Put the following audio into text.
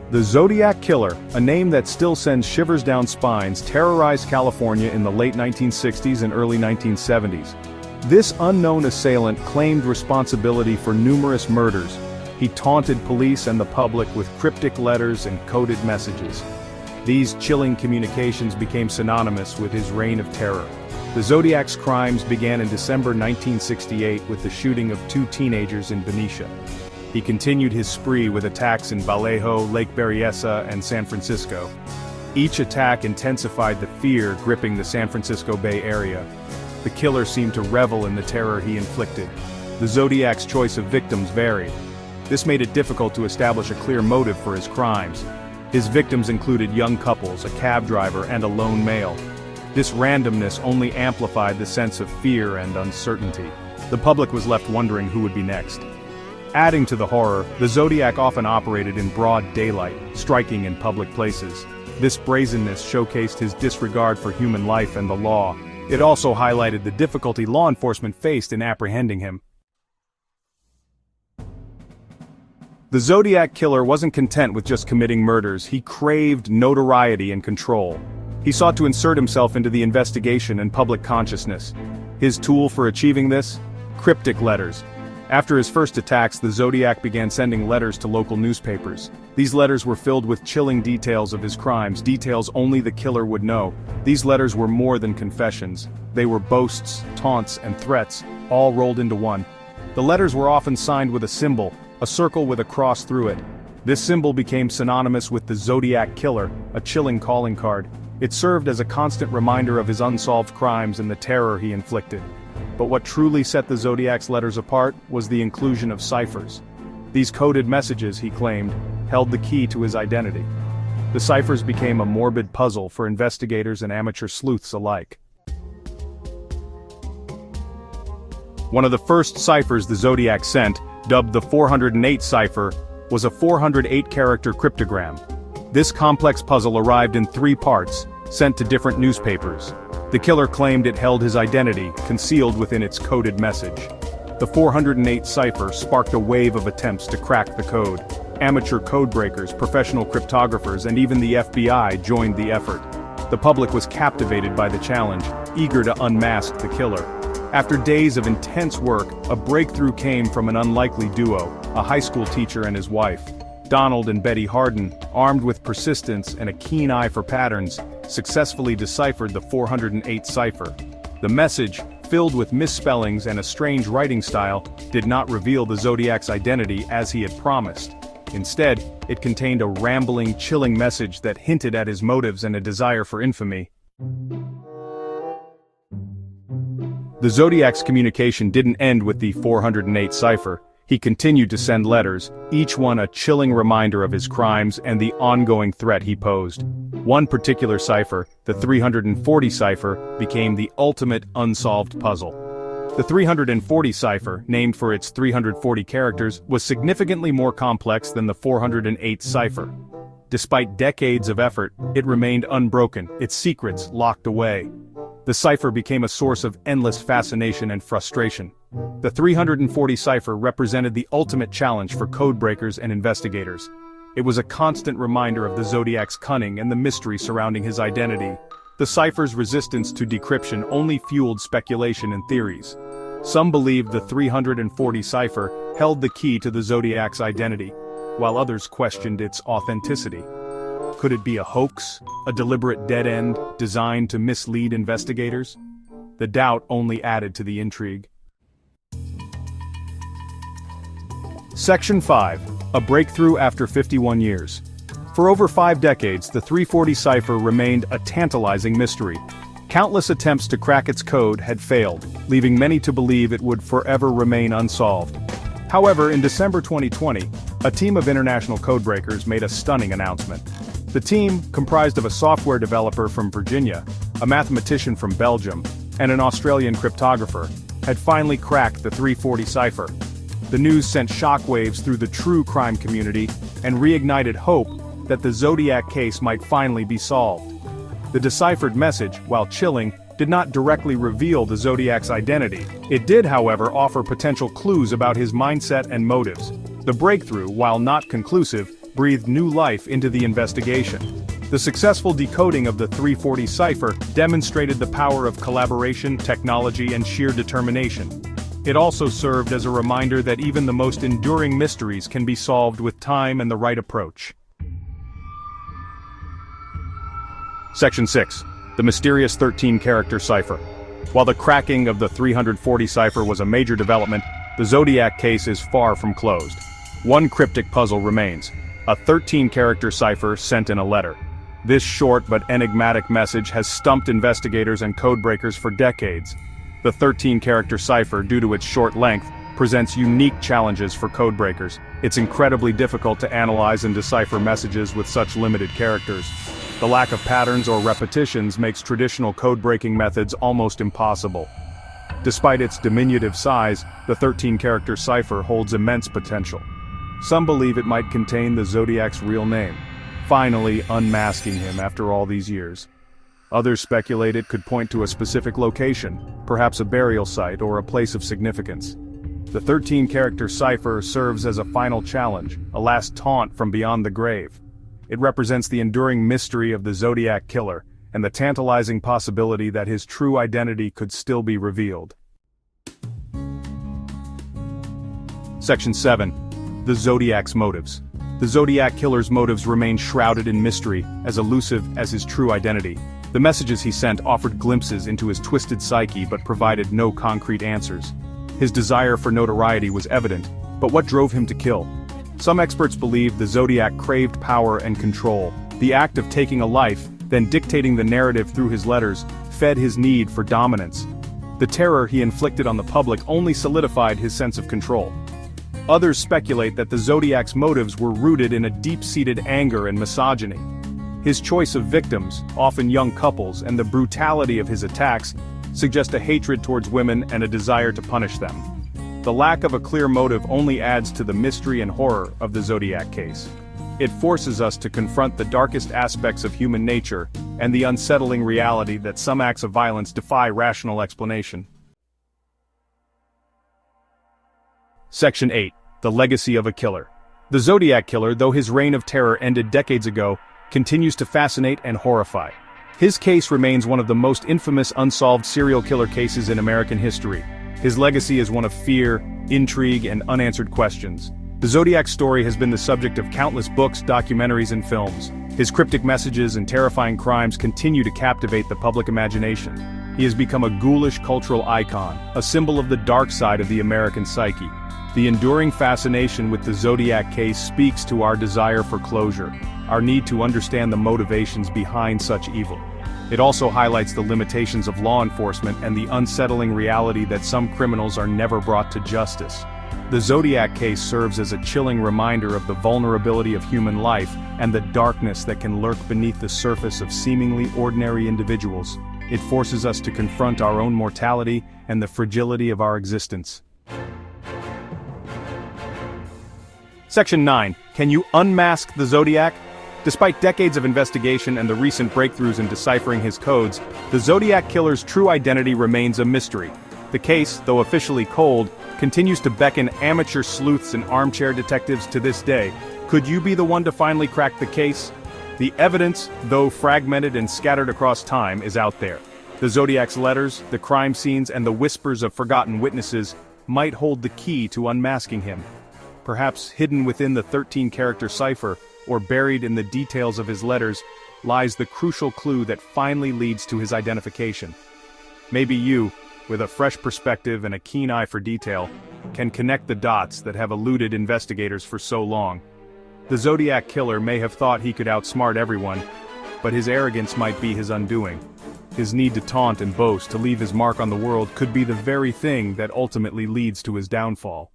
The Zodiac Killer, a name that still sends shivers down spines, terrorized California in the late 1960s and early 1970s. This unknown assailant claimed responsibility for numerous murders. He taunted police and the public with cryptic letters and coded messages. These chilling communications became synonymous with his reign of terror. The Zodiac's crimes began in December 1968 with the shooting of 2 teenagers in Benicia. He continued his spree with attacks in Vallejo, Lake Berryessa, and San Francisco. Each attack intensified the fear gripping the San Francisco Bay Area. The killer seemed to revel in the terror he inflicted. The Zodiac's choice of victims varied. This made it difficult to establish a clear motive for his crimes. His victims included young couples, a cab driver, and a lone male. This randomness only amplified the sense of fear and uncertainty. The public was left wondering who would be next. Adding to the horror, the Zodiac often operated in broad daylight, striking in public places. This brazenness showcased his disregard for human life and the law. It also highlighted the difficulty law enforcement faced in apprehending him. The Zodiac Killer wasn't content with just committing murders, he craved notoriety and control. He sought to insert himself into the investigation and public consciousness. His tool for achieving this? Cryptic letters. After his first attacks, the Zodiac began sending letters to local newspapers. These letters were filled with chilling details of his crimes, details only the killer would know. These letters were more than confessions. They were boasts, taunts, and threats, all rolled into one. The letters were often signed with a symbol, a circle with a cross through it. This symbol became synonymous with the Zodiac Killer, a chilling calling card. It served as a constant reminder of his unsolved crimes and the terror he inflicted. But what truly set the Zodiac's letters apart was the inclusion of ciphers. These coded messages, he claimed, held the key to his identity. The ciphers became a morbid puzzle for investigators and amateur sleuths alike. One of the first ciphers the Zodiac sent, dubbed the 408 cipher, was a 408-character cryptogram. This complex puzzle arrived in 3 parts, sent to different newspapers. The killer claimed it held his identity, concealed within its coded message. The 408 cipher sparked a wave of attempts to crack the code. Amateur codebreakers, professional cryptographers, and even the FBI joined the effort. The public was captivated by the challenge, eager to unmask the killer. After days of intense work, a breakthrough came from an unlikely duo, a high school teacher and his wife. Donald and Betty Harden, armed with persistence and a keen eye for patterns, successfully deciphered the 408 cipher. The message, filled with misspellings and a strange writing style, did not reveal the Zodiac's identity as he had promised. Instead, it contained a rambling, chilling message that hinted at his motives and a desire for infamy. The Zodiac's communication didn't end with the 408 cipher. He continued to send letters, each one a chilling reminder of his crimes and the ongoing threat he posed. One particular cipher, the 340 cipher, became the ultimate unsolved puzzle. The 340 cipher, named for its 340 characters, was significantly more complex than the 408 cipher. Despite decades of effort, it remained unbroken, its secrets locked away. The cipher became a source of endless fascination and frustration. The 340 cipher represented the ultimate challenge for codebreakers and investigators. It was a constant reminder of the Zodiac's cunning and the mystery surrounding his identity. The cipher's resistance to decryption only fueled speculation and theories. Some believed the 340 cipher held the key to the Zodiac's identity, while others questioned its authenticity. Could it be a hoax, a deliberate dead end, designed to mislead investigators? The doubt only added to the intrigue. Section 5. A breakthrough after 51 years. For over 5 decades, the 340 cipher remained a tantalizing mystery. Countless attempts to crack its code had failed, leaving many to believe it would forever remain unsolved. However, in December 2020, a team of international codebreakers made a stunning announcement. The team, comprised of a software developer from Virginia, a mathematician from Belgium, and an Australian cryptographer, had finally cracked the 340 cipher. The news sent shockwaves through the true crime community and reignited hope that the Zodiac case might finally be solved. The deciphered message, while chilling, did not directly reveal the Zodiac's identity. It did, however, offer potential clues about his mindset and motives. The breakthrough, while not conclusive, breathed new life into the investigation. The successful decoding of the 340 cipher demonstrated the power of collaboration, technology, and sheer determination. It also served as a reminder that even the most enduring mysteries can be solved with time and the right approach. Section 6. The mysterious 13-character cipher. While the cracking of the 340 cipher was a major development, the Zodiac case is far from closed. One cryptic puzzle remains: a 13-character cipher sent in a letter. This short but enigmatic message has stumped investigators and codebreakers for decades. The 13-character cipher, due to its short length, presents unique challenges for codebreakers. It's incredibly difficult to analyze and decipher messages with such limited characters. The lack of patterns or repetitions makes traditional code-breaking methods almost impossible. Despite its diminutive size, the 13-character cipher holds immense potential. Some believe it might contain the Zodiac's real name, finally unmasking him after all these years. Others speculate it could point to a specific location, perhaps a burial site or a place of significance. The 13-character cipher serves as a final challenge, a last taunt from beyond the grave. It represents the enduring mystery of the Zodiac Killer, and the tantalizing possibility that his true identity could still be revealed. Section 7. The Zodiac's motives. The Zodiac Killer's motives remain shrouded in mystery, as elusive as his true identity. The messages he sent offered glimpses into his twisted psyche but provided no concrete answers. His desire for notoriety was evident, but what drove him to kill? Some experts believe the Zodiac craved power and control. The act of taking a life, then dictating the narrative through his letters, fed his need for dominance. The terror he inflicted on the public only solidified his sense of control. Others speculate that the Zodiac's motives were rooted in a deep-seated anger and misogyny. His choice of victims, often young couples, and the brutality of his attacks suggest a hatred towards women and a desire to punish them. The lack of a clear motive only adds to the mystery and horror of the Zodiac case. It forces us to confront the darkest aspects of human nature and the unsettling reality that some acts of violence defy rational explanation. Section 8. The Legacy of a Killer. The Zodiac Killer, though his reign of terror ended decades ago, continues to fascinate and horrify. His case remains one of the most infamous unsolved serial killer cases in American history. His legacy is one of fear, intrigue, and unanswered questions. The Zodiac story has been the subject of countless books, documentaries, and films. His cryptic messages and terrifying crimes continue to captivate the public imagination. He has become a ghoulish cultural icon, a symbol of the dark side of the American psyche. The enduring fascination with the Zodiac case speaks to our desire for closure, our need to understand the motivations behind such evil. It also highlights the limitations of law enforcement and the unsettling reality that some criminals are never brought to justice. The Zodiac case serves as a chilling reminder of the vulnerability of human life and the darkness that can lurk beneath the surface of seemingly ordinary individuals. It forces us to confront our own mortality and the fragility of our existence. Section 9. Can you unmask the Zodiac? Despite decades of investigation and the recent breakthroughs in deciphering his codes, the Zodiac Killer's true identity remains a mystery. The case, though officially cold, continues to beckon amateur sleuths and armchair detectives to this day. Could you be the one to finally crack the case? The evidence, though fragmented and scattered across time, is out there. The Zodiac's letters, the crime scenes, and the whispers of forgotten witnesses might hold the key to unmasking him. Perhaps hidden within the 13-character cipher, or buried in the details of his letters, lies the crucial clue that finally leads to his identification. Maybe you, with a fresh perspective and a keen eye for detail, can connect the dots that have eluded investigators for so long. The Zodiac Killer may have thought he could outsmart everyone, but his arrogance might be his undoing. His need to taunt and boast, to leave his mark on the world, could be the very thing that ultimately leads to his downfall.